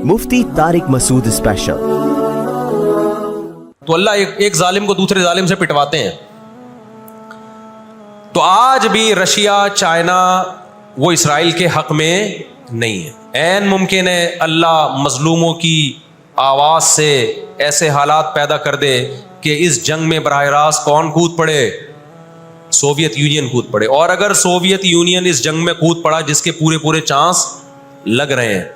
मुफ्ती Tariq Masood special. तो अल्लाह एक जालिम को दूसरे जालिम से पिटवाते हैं। तो आज भी रशिया, चाइना वो इसराइल के हक में नहीं है। ऐन मुमकिन है अल्लाह मजलूमों की आवाज से ऐसे हालात पैदा कर दे कि इस जंग में बराह रास्त कौन कूद पड़े? सोवियत यूनियन कूद पड़े। और अगर सोवियत यूनियन इस जंग में कूद पड़ा जिसके पूरे पूरे चांस लग रहे हैं,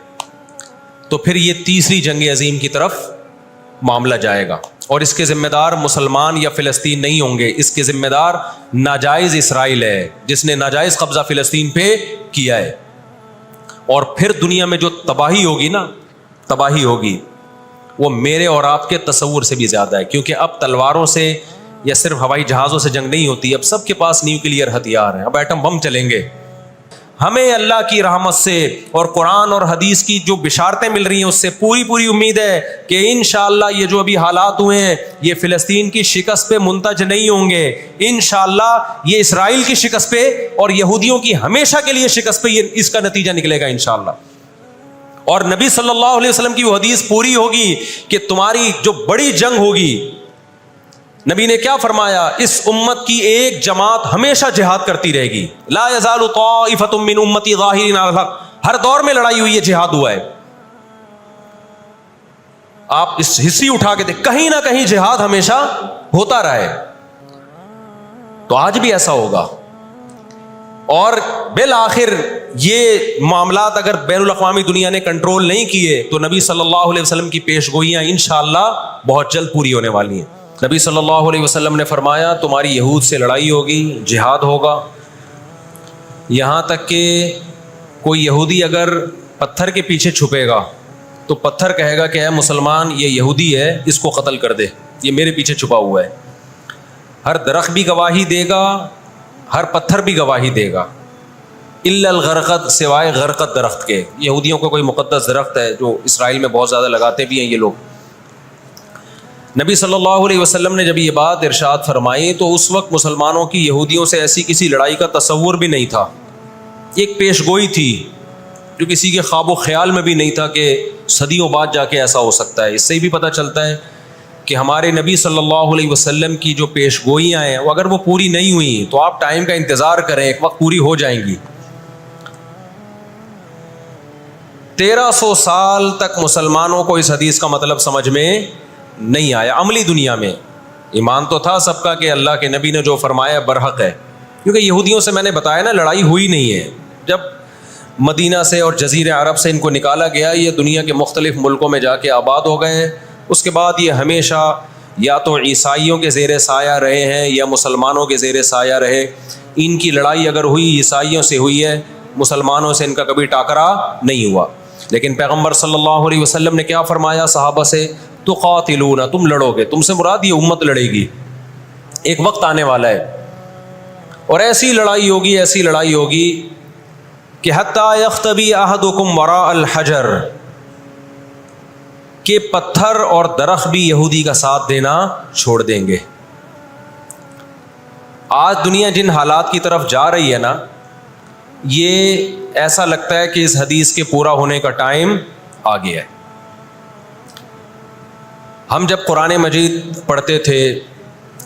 तो फिर ये तीसरी जंग अजीम की तरफ मामला जाएगा। और इसके जिम्मेदार मुसलमान या फिलिस्तीन नहीं होंगे, इसके जिम्मेदार नाजायज इसराइल है जिसने नाजायज कब्जा फिलिस्तीन पे किया है। और फिर दुनिया में जो तबाही होगी ना, तबाही होगी वो मेरे और आपके तसव्वुर से भी ज्यादा है। क्योंकि अब तलवारों से या सिर्फ हवाई जहाज़ों से जंग नहीं होती, अब सबके पास न्यूक्लियर हथियार हैं, अब एटम बम चलेंगे। हमें अल्लाह की रहमत से और कुरान और हदीस की जो बिशारतें मिल रही हैं उससे पूरी पूरी उम्मीद है कि इंशाअल्लाह ये जो अभी हालात हुए हैं ये फिलिस्तीन की शिकस्त पे मुंतज नहीं होंगे। इंशाअल्लाह ये इसराइल की शिकस्त पे और यहूदियों की हमेशा के लिए शिकस्त पे ये इसका नतीजा निकलेगा इंशाअल्लाह। और नबी सल्लल्लाहु अलैहि वसल्लम की वो हदीस पूरी होगी कि तुम्हारी जो बड़ी जंग होगी, नबी ने क्या फरमाया, इस उम्मत की एक जमात हमेशा जिहाद करती रहेगी। ला यज़ालु ताइफतुम मिन उम्मती ज़ाहिरीन अलल हक़। हर दौर में लड़ाई हुई है, जिहाद हुआ है। आप इस हिस्ट्री उठा के देख, कहीं ना कहीं जिहाद हमेशा होता रहा है। तो आज भी ऐसा होगा। और बिल आखिर ये मामलात अगर बैनुल अक़वामी दुनिया ने कंट्रोल नहीं किए तो नबी सल्लल्लाहु अलैहि वसल्लम की पेशगोइयां इंशाअल्लाह बहुत जल्द पूरी होने वाली हैं। नबी सल्लल्लाहु अलैहि वसल्लम ने फरमाया तुम्हारी यहूद से लड़ाई होगी, जिहाद होगा। यहाँ तक कि कोई यहूदी अगर पत्थर के पीछे छुपेगा तो पत्थर कहेगा कि ऐ मुसलमान, ये यहूदी है, इसको कत्ल कर दे, ये मेरे पीछे छुपा हुआ है। हर दरख्त भी गवाही देगा, हर पत्थर भी गवाही देगा, इल्लल गरक़द, सिवाय गरक़द दरख्त के। यहूदियों को कोई मुक़द्दस दरख्त है जो इसराइल में बहुत ज़्यादा लगाते भी हैं ये लोग। नबी सल्लल्लाहु अलैहि वसल्लम ने जब ये बात इरशाद फरमाई तो उस वक्त मुसलमानों की यहूदियों से ऐसी किसी लड़ाई का तसव्वुर भी नहीं था। एक पेशगोई थी जो किसी के ख्वाब ख्याल में भी नहीं था कि सदियों बाद जाके ऐसा हो सकता है। इससे भी पता चलता है कि हमारे नबी सल्लल्लाहु अलैहि वसल्लम की जो पेशगोइयाँ हैं वो अगर वो पूरी नहीं हुई तो आप टाइम का इंतज़ार करें, एक वक्त पूरी हो जाएंगी। 1300 साल तक मुसलमानों को इस हदीस का मतलब समझ में नहीं आया। अमली दुनिया में ईमान तो था सबका कि अल्लाह के नबी ने जो फरमाया बरहक है, क्योंकि यहूदियों से मैंने बताया ना लड़ाई हुई नहीं है। जब मदीना से और जज़ीरे अरब से इनको निकाला गया, ये दुनिया के मुख्तलिफ मुल्कों में जाके आबाद हो गए। उसके बाद ये हमेशा या तो ईसाइयों के ज़ेरे साया रहे हैं या मुसलमानों के ज़ेरे साया रहे। इनकी लड़ाई अगर हुई ईसाइयों से हुई है, मुसलमानों से इनका कभी टाकरा नहीं हुआ। लेकिन पैगम्बर सल्लल्लाहु अलैहि वसल्लम ने क्या फरमाया सहाबा से, तो क़ातिलूना, तुम लड़ोगे, तुमसे मुराद ये उम्मत लड़ेगी। एक वक्त आने वाला है और ऐसी लड़ाई होगी, ऐसी लड़ाई होगी कि हत्ता यख्तबी अहदुकुम वरा अल हजर, के पत्थर और दरख्त भी यहूदी का साथ देना छोड़ देंगे। आज दुनिया जिन हालात की तरफ जा रही है ना, ये ऐसा लगता है कि इस हदीस के पूरा होने का टाइम आ गया है। हम जब कुरान मजीद पढ़ते थे,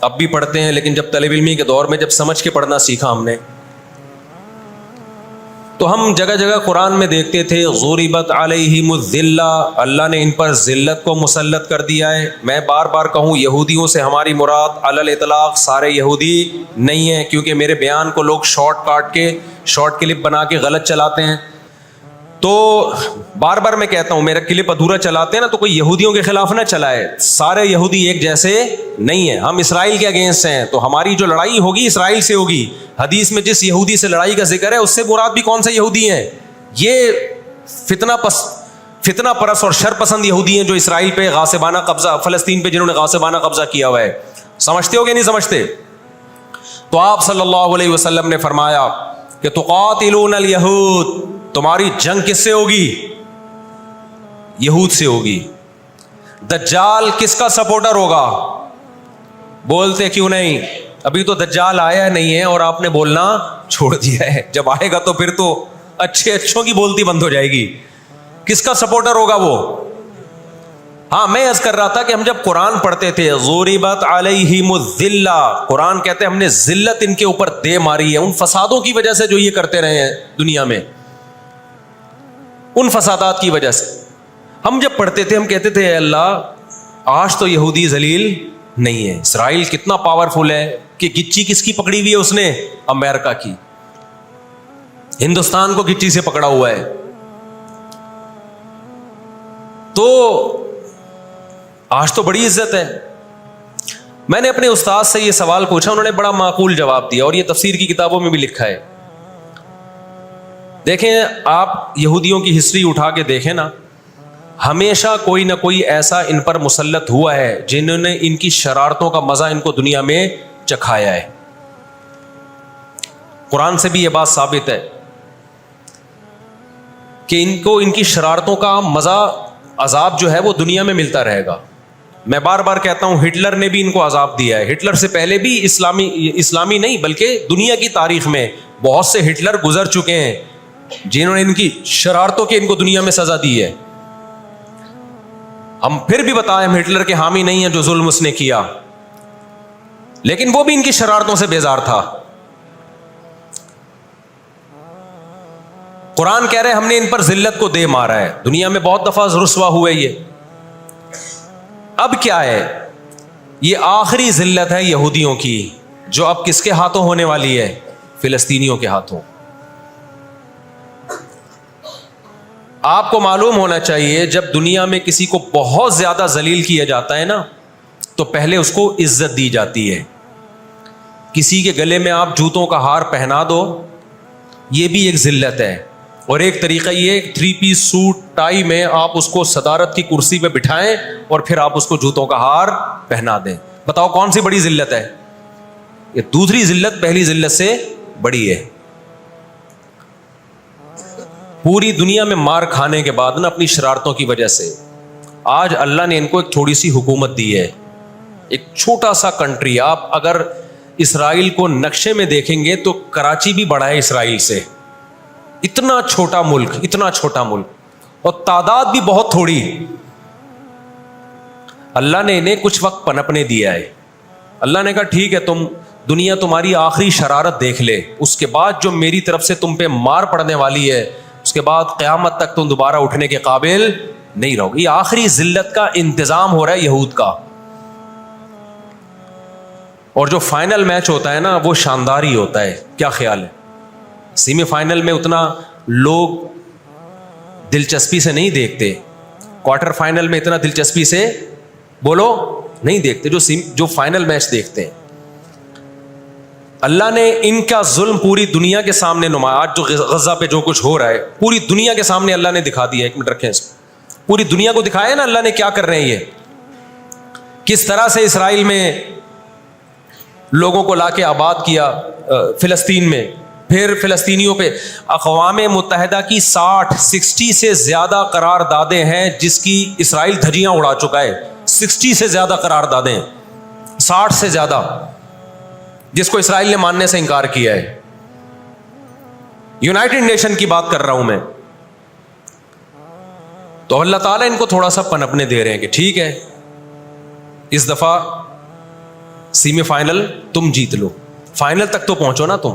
अब भी पढ़ते हैं, लेकिन जब तलब इल्मी के दौर में जब समझ के पढ़ना सीखा हमने, तो हम जगह जगह कुरान में देखते थे ज़ुरिबत अलैहिमुज़्ज़िल्ला, अल्लाह ने इन पर ज़िल्लत को मुसल्लत कर दिया है। मैं बार बार कहूँ, यहूदियों से हमारी मुराद अलल इतलाक़ सारे यहूदी नहीं है, क्योंकि मेरे बयान को लोग शॉर्ट क्लिप बना के गलत चलाते हैं। तो बार बार मैं कहता हूँ, मेरा क्लिप अधूरा चलाते हैं ना, तो कोई यहूदियों के खिलाफ ना चलाए। सारे यहूदी एक जैसे नहीं है। हम इसराइल के अगेंस्ट हैं, तो हमारी जो लड़ाई होगी इसराइल से होगी। हदीस में जिस यहूदी से लड़ाई का जिक्र है उससे मुराद भी कौन से यहूदी हैं? ये फितना परस और शर पसंद यहूदी हैं जो इसराइल पे गासिबाना कब्जा, फलस्तीन पे जिन्होंने गासिबाना कब्जा किया हुआ है। समझते हो कि नहीं समझते? तो आप सल्लल्लाहु अलैहि वसल्लम ने फरमाया कि तुक़ातिलूनल यहूद, तुम्हारी जंग किससे होगी? यहूद से होगी। दज्जाल किसका सपोर्टर होगा? बोलते क्यों नहीं? अभी तो दज्जाल आया नहीं है और आपने बोलना छोड़ दिया है। जब आएगा तो फिर तो अच्छे अच्छों की बोलती बंद हो जाएगी کس کا سپورٹر ہوگا وہ؟ ہاں میں عرض کر رہا تھا کہ ہم جب قرآن پڑھتے تھے ضربت علیہم الذلہ، قرآن کہتے ہیں ہم نے ذلت ان کے اوپر دے ماری ہے، ان فسادوں کی وجہ سے جو یہ کرتے رہے ہیں دنیا میں، ان فسادات کی وجہ سے۔ ہم جب پڑھتے تھے ہم کہتے تھے اے اللہ آج تو یہودی ذلیل نہیں ہے، اسرائیل کتنا پاورفل ہے کہ گچی کس کی پکڑی ہوئی ہے اس نے؟ امریکہ کی، ہندوستان کو گچی سے پکڑا ہوا ہے۔ تو آج تو بڑی عزت ہے۔ میں نے اپنے استاد سے یہ سوال پوچھا، انہوں نے بڑا معقول جواب دیا، اور یہ تفسیر کی کتابوں میں بھی لکھا ہے۔ دیکھیں آپ یہودیوں کی ہسٹری اٹھا کے دیکھیں نا، ہمیشہ کوئی نہ کوئی ایسا ان پر مسلط ہوا ہے جنہوں نے ان کی شرارتوں کا مزہ ان کو دنیا میں چکھایا ہے۔ قرآن سے بھی یہ بات ثابت ہے کہ ان کو ان کی شرارتوں کا مزہ، عذاب جو ہے وہ دنیا میں ملتا رہے گا۔ میں بار بار کہتا ہوں ہٹلر نے بھی ان کو عذاب دیا ہے، ہٹلر سے پہلے بھی اسلامی نہیں بلکہ دنیا کی تاریخ میں بہت سے ہٹلر گزر چکے ہیں جنہوں نے ان کی شرارتوں کی ان کو دنیا میں سزا دی ہے۔ ہم پھر بھی بتائیں ہم ہٹلر کے حامی نہیں ہیں جو ظلم اس نے کیا، لیکن وہ بھی ان کی شرارتوں سے بیزار تھا۔ قرآن کہہ رہے ہم نے ان پر ذلت کو دے مارا ہے، دنیا میں بہت دفعہ رسوا ہوئے یہ۔ اب کیا ہے؟ یہ آخری ذلت ہے یہودیوں کی، جو اب کس کے ہاتھوں ہونے والی ہے؟ فلسطینیوں کے ہاتھوں۔ آپ کو معلوم ہونا چاہیے جب دنیا میں کسی کو بہت زیادہ ذلیل کیا جاتا ہے نا تو پہلے اس کو عزت دی جاتی ہے۔ کسی کے گلے میں آپ جوتوں کا ہار پہنا دو، یہ بھی ایک ذلت ہے۔ اور ایک طریقہ یہ 3 پیس سوٹ ٹائی میں آپ اس کو صدارت کی کرسی پہ بٹھائیں اور پھر آپ اس کو جوتوں کا ہار پہنا دیں۔ بتاؤ کون سی بڑی ذلت ہے؟ یہ دوسری ذلت پہلی ذلت سے بڑی ہے۔ پوری دنیا میں مار کھانے کے بعد نا اپنی شرارتوں کی وجہ سے آج اللہ نے ان کو ایک تھوڑی سی حکومت دی ہے، ایک چھوٹا سا کنٹری۔ آپ اگر اسرائیل کو نقشے میں دیکھیں گے تو کراچی بھی بڑا ہے اسرائیل سے، اتنا چھوٹا ملک، اتنا چھوٹا ملک، اور تعداد بھی بہت تھوڑی۔ اللہ نے انہیں کچھ وقت پنپنے دیا ہے۔ اللہ نے کہا ٹھیک ہے تم دنیا تمہاری آخری شرارت دیکھ لے، اس کے بعد جو میری طرف سے تم پہ مار پڑنے والی ہے اس کے بعد قیامت تک تم دوبارہ اٹھنے کے قابل نہیں رہو گے۔ یہ آخری ذلت کا انتظام ہو رہا ہے یہود کا، اور جو فائنل میچ ہوتا ہے نا وہ شاندار ہی ہوتا ہے۔ کیا خیال ہے؟ سیمی فائنل میں اتنا لوگ دلچسپی سے نہیں دیکھتے، کوارٹر فائنل میں اتنا دلچسپی سے بولو نہیں دیکھتے جو فائنل میچ دیکھتے ہیں۔ اللہ نے ان کا ظلم پوری دنیا کے سامنے نمایا۔ آج جو غزہ پہ جو کچھ ہو رہا ہے پوری دنیا کے سامنے اللہ نے دکھا دیا۔ ایک منٹ رکھیں اس کو، پوری دنیا کو دکھایا نا اللہ نے کیا کر رہے ہیں، یہ کس طرح سے اسرائیل میں لوگوں کو لا کے آباد کیا، فلسطین میں، پھر فلسطینیوں پہ اقوام متحدہ کی 60 سے زیادہ قراردادیں ہیں جس کی اسرائیل دھجیاں اڑا چکا ہے۔ 60 سے زیادہ قراردادیں، 60 سے زیادہ، جس کو اسرائیل نے ماننے سے انکار کیا ہے۔ یونائٹڈ نیشن کی بات کر رہا ہوں میں۔ تو اللہ تعالیٰ ان کو تھوڑا سا پنپنے دے رہے ہیں کہ ٹھیک ہے اس دفعہ سیمی فائنل تم جیت لو، فائنل تک تو پہنچو نا تم،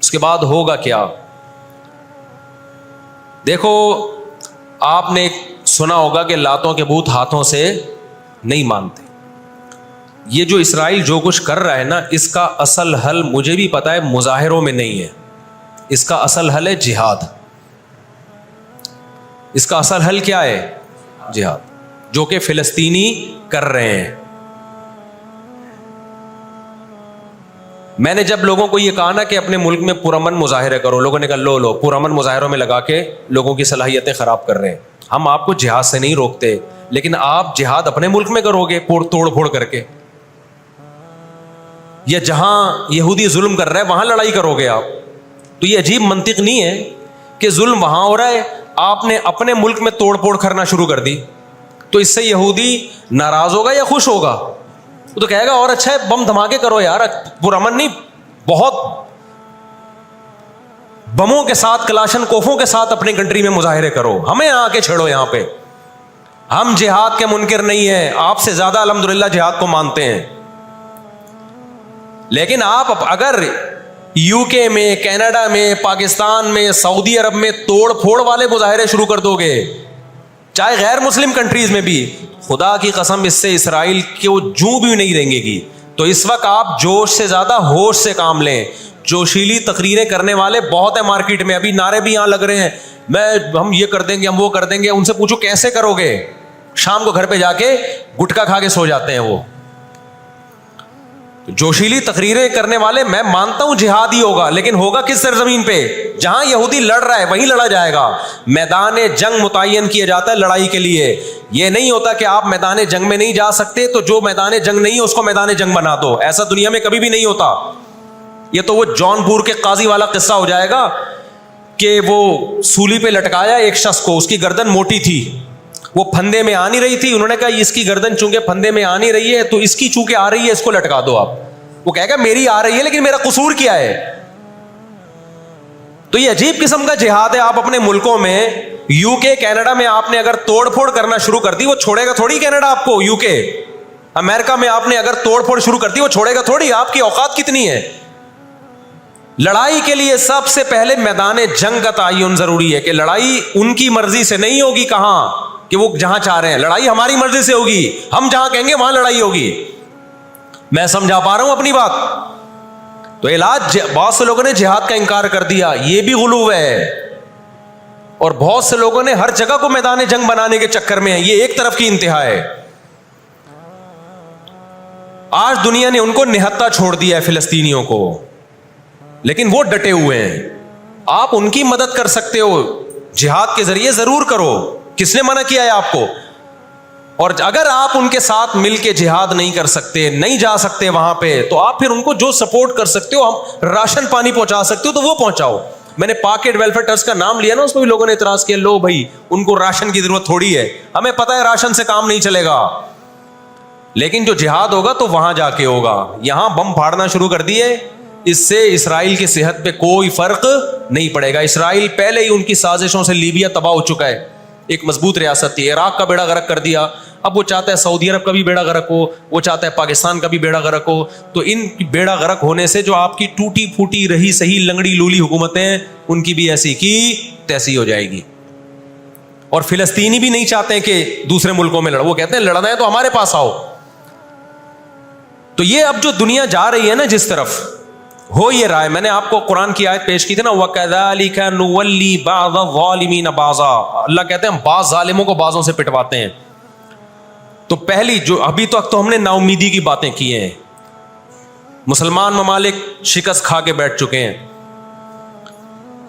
اس کے بعد ہوگا کیا؟ دیکھو آپ نے سنا ہوگا کہ لاتوں کے بت ہاتھوں سے نہیں مانتے۔ یہ جو اسرائیل جو کچھ کر رہا ہے نا اس کا اصل حل مجھے بھی پتا ہے مظاہروں میں نہیں ہے، اس کا اصل حل ہے جہاد۔ اس کا اصل حل کیا ہے؟ جہاد، جو کہ فلسطینی کر رہے ہیں۔ میں نے جب لوگوں کو یہ کہا نا کہ اپنے ملک میں پرامن مظاہرے کرو، لوگوں نے کہا لو پرامن مظاہروں میں لگا کے لوگوں کی صلاحیتیں خراب کر رہے ہیں۔ ہم آپ کو جہاد سے نہیں روکتے، لیکن آپ جہاد اپنے ملک میں کرو گے توڑ پھوڑ کر کے، یا جہاں یہودی ظلم کر رہا ہے وہاں لڑائی کرو گے آپ؟ تو یہ عجیب منطق نہیں ہے کہ ظلم وہاں ہو رہا ہے، آپ نے اپنے ملک میں توڑ پھوڑ کرنا شروع کر دی، تو اس سے یہودی ناراض ہوگا یا خوش ہوگا؟ وہ تو کہے گا اور اچھا ہے بم دھماکے کرو یار، پرامن نہیں، بہت बमों के साथ, कलाशन कोफों के साथ अपनी कंट्री में मुजाहिरे करो, हमें आके छेड़ो यहाँ पे। हम जिहाद के मुनकिर नहीं है, आपसे ज्यादा अल्हम्दुलिल्लाह जिहाद को मानते हैं। लेकिन आप अगर यूके में, कनाडा में, पाकिस्तान में, सऊदी अरब में तोड़ फोड़ वाले मुजाहिरे शुरू कर दोगे, चाहे गैर मुस्लिम कंट्रीज में भी, खुदा की कसम इससे इसराइल को जूं भी नहीं देंगे। तो इस वक्त आप जोश से ज्यादा होश से काम लें। जोशीली तकरीरें करने वाले बहुत है मार्केट में, अभी नारे भी यहां लग रहे हैं, हम ये कर देंगे, हम वो कर देंगे। उनसे पूछो कैसे करोगे? शाम को घर पे जाके गुटखा खा के सो जाते हैं वो। जोशीली तकरीरें करने वाले, मैं मानता हूं जिहाद ही होगा, लेकिन होगा किस सरजमीन पे? जहां यहूदी लड़ रहा है वहीं लड़ा जाएगा। मैदान जंग मुतय्यन किया जाता है लड़ाई के लिए। यह नहीं होता कि आप मैदान जंग में नहीं जा सकते तो जो मैदान जंग नहीं है उसको मैदान जंग बना दो। ऐसा दुनिया में कभी भी नहीं होता। यह तो वो जौनपुर के काजी वाला किस्सा हो जाएगा कि वो सूली पे लटकाया एक शख्स को, उसकी गर्दन मोटी थी, वो फंदे में आ नहीं रही थी। उन्होंने कहा इसकी गर्दन चूंकि फंदे में आ नहीं रही है तो इसकी चूंकि आ रही है इसको लटका दो आप। वो कहेगा मेरी आ रही है लेकिन मेरा कसूर क्या है? तो ये अजीब किस्म का जिहाद है। आप अपने मुल्कों में, यूके कनाडा में आपने अगर तोड़फोड़ करना शुरू कर दी, वो छोड़ेगा थोड़ी कनाडा आपको। यूके अमेरिका में आपने अगर तोड़फोड़ शुरू कर दी, वो छोड़ेगा थोड़ी। आपकी औकात कितनी है? लड़ाई के लिए सबसे पहले मैदान जंग का तयन जरूरी है कि लड़ाई उनकी मर्जी से नहीं होगी। कहां कि वो जहां चाह रहे हैं, लड़ाई हमारी मर्जी से होगी। हम जहां कहेंगे वहां लड़ाई होगी। मैं समझा पा रहा हूं अपनी बात? तो इलाज, बहुत से लोगों ने जिहाद का इनकार कर दिया, यह भी गुलूव है। और बहुत से लोगों ने हर जगह को मैदान जंग बनाने के चक्कर में है। ये एक तरफ की इंतहा है। आज दुनिया ने उनको निहत्था छोड़ दिया है, फिलिस्तीनियों को, लेकिन वो डटे हुए हैं। आप उनकी मदद कर सकते हो, जिहाद के जरिए जरूर करो। किसने मना किया है आपको? और अगर आप उनके साथ मिलके जिहाद नहीं कर सकते, नहीं जा सकते वहां पे, तो आप फिर उनको जो सपोर्ट कर सकते हो, हम राशन पानी पहुंचा सकते हो तो वो पहुंचाओ। मैंने पॉकेट वेलफेयर ट्रस्ट का नाम लिया ना, उसमें भी लोगों ने इतराज किया, लो भाई उनको राशन की जरूरत थोड़ी है, हमें पता है राशन से काम नहीं चलेगा। लेकिन जो जिहाद होगा तो वहां जाके होगा। यहां बम फाड़ना शुरू कर दिए, इससे इसराइल की सेहत पे कोई फर्क नहीं पड़ेगा। इसराइल पहले ही उनकी साजिशों से लीबिया तबाह हो चुका है। एक मजबूत रियासत थी, इराक का बेड़ा गर्क कर दिया, अब वो चाहता है सऊदी अरब का भी बेड़ा गर्क हो, वो चाहता है पाकिस्तान का भी बेड़ा गर्क हो। तो इन बेड़ा गर्क होने से जो आपकी टूटी फूटी रही सही लंगड़ी लूली हुकूमतें, उनकी भी ऐसी की तैसी हो जाएगी। और फिलिस्तीनी भी नहीं चाहते कि दूसरे मुल्कों में लड़ो, वो कहते हैं लड़ना है तो हमारे पास आओ। तो ये अब जो दुनिया जा रही है ना जिस तरफ, हो ये रहा है। मैंने आपको कुरान की आयत पेश की थी ना, वकज़ालिका नुवल्ली बाज़ ज़ालिमीन बाज़ा। अल्लाह कहते हैं हम बाज़ जालिमों को बाज़ों से पिटवाते हैं। तो पहली जो अभी तक तो हमने नाउमीदी की बातें की हैं, मुसलमान ममालिक शिकस्त खा के बैठ चुके हैं,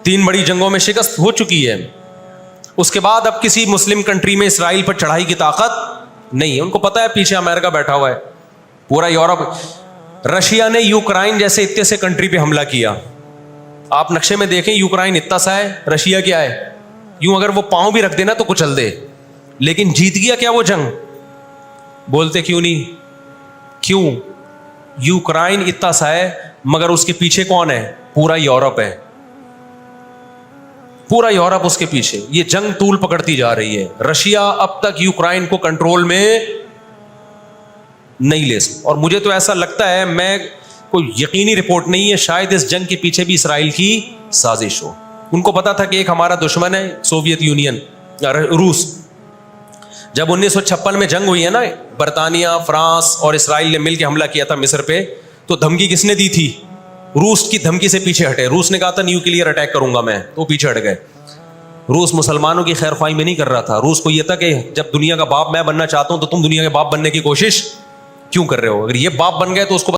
3 बड़ी जंगों में शिकस्त हो चुकी है। उसके बाद अब किसी मुस्लिम कंट्री में इसराइल पर चढ़ाई की ताकत नहीं है। उनको पता है पीछे अमेरिका बैठा हुआ है, पूरा यूरोप। रशिया ने यूक्रेन जैसे इतने से कंट्री पे हमला किया। आप नक्शे में देखें, यूक्रेन इतना सा है, रशिया क्या है, यूं अगर वो पांव भी रख देना तो कुचल दे। लेकिन जीत गया क्या वो जंग? बोलते क्यों नहीं? क्यों? यूक्रेन इतना सा है मगर उसके पीछे कौन है? पूरा यूरोप है, पूरा यूरोप उसके पीछे। ये जंग तूल पकड़ती जा रही है। रशिया अब तक यूक्रेन को कंट्रोल में नहीं ले सकता। और मुझे तो ऐसा लगता है, मैं कोई यकीनी रिपोर्ट नहीं है, शायद इस जंग के पीछे भी इसराइल की साजिश हो। उनको पता था कि एक हमारा दुश्मन है सोवियत यूनियन, रूस। जब 1956 में जंग हुई है ना, बरतानिया, फ्रांस और इसराइल ने मिलकर हमला किया था मिस्र पे, तो धमकी किसने दी थी? रूस की धमकी से पीछे हटे। रूस ने कहा था न्यूक्लियर अटैक करूंगा मैं, तो पीछे हट गए। रूस मुसलमानों की खैर ख्वाही में नहीं कर रहा था। रूस को यह था कि जब दुनिया का बाप मैं बनना चाहता हूं तो तुम दुनिया के बाप बनने की कोशिश क्यों कर रहे हो? अगर ये बाप बन गए तो उसको